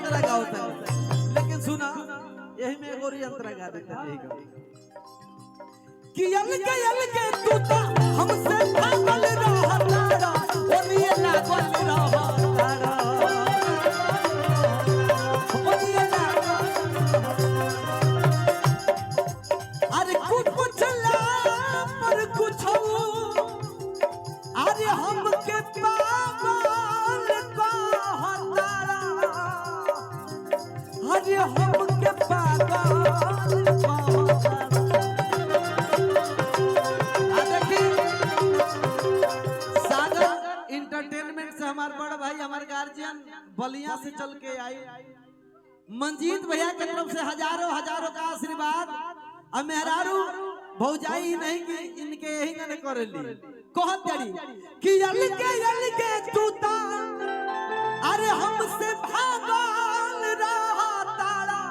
अंतरा गाओ तनी लेकिन सुना यही में एगो री अंतरा गा देते हैं कि अलगे तू तो हमसे भागल रहतारा ओनिए लागल रहतारा ओनिए लागल अरे कुछ ला पर कुछ अरे हमके पागल कहतारा अरे हमके पागल हमारे बड़ भाई हमारे गार्जियन बलिया से चल के आई मंजीत भैया की तरफ से हजारों हजारों का आशीर्वाद और मेहरारू भौजाई नहीं कि इनके यही गाने करेली कहत जड़ी कि अलगे तूता अरे हमसे भागल रहतारा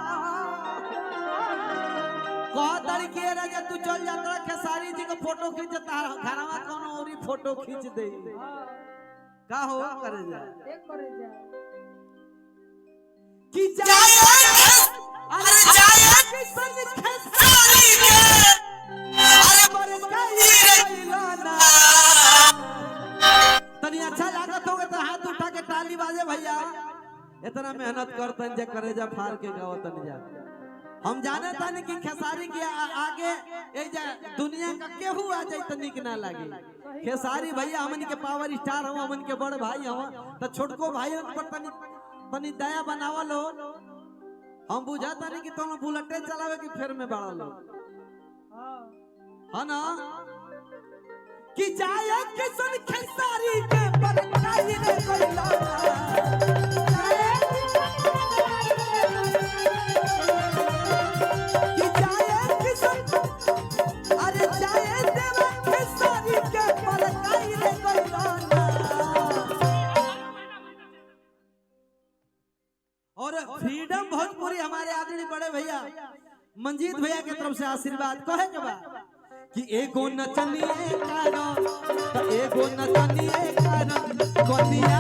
कहत जड़ी के राजा तू चल जाता खेसारी जी का फोटो खींचता घरवा कोनो औरी फोटो खींच दे का हो करे जा कि जाए अरे जाए किसन खेसारी के अरे मर गई लाना तनी अच्छा लागत होगा तो हाथ उठा के ताली बाजे भैया इतना मेहनत करतन जे करे जा फार के गावतन जा हम जाने तानी कि खेसारी के आगे ए जा दुनिया का केहू आ जाए तो निक ना लागे खेसारी भैया हमन के पावर स्टार हो हमन के बड़ भाई हो तो छोटको भाई पर तनी तनी दया बनावल हो हम बुझाता नहीं कि तुम बुलेटे चलावे कि फेर में बड़ा लो हां ना कि जाए किसन खेसारी के पर काई रे कोइला और फ्रीडम भोजपुरी हमारे आदरणीय बड़े भैया मंजीत भैया की तरफ से आशीर्वाद कहे के बा कि एगो नचनिए कारण तो एगो नचनिए कारण कनिया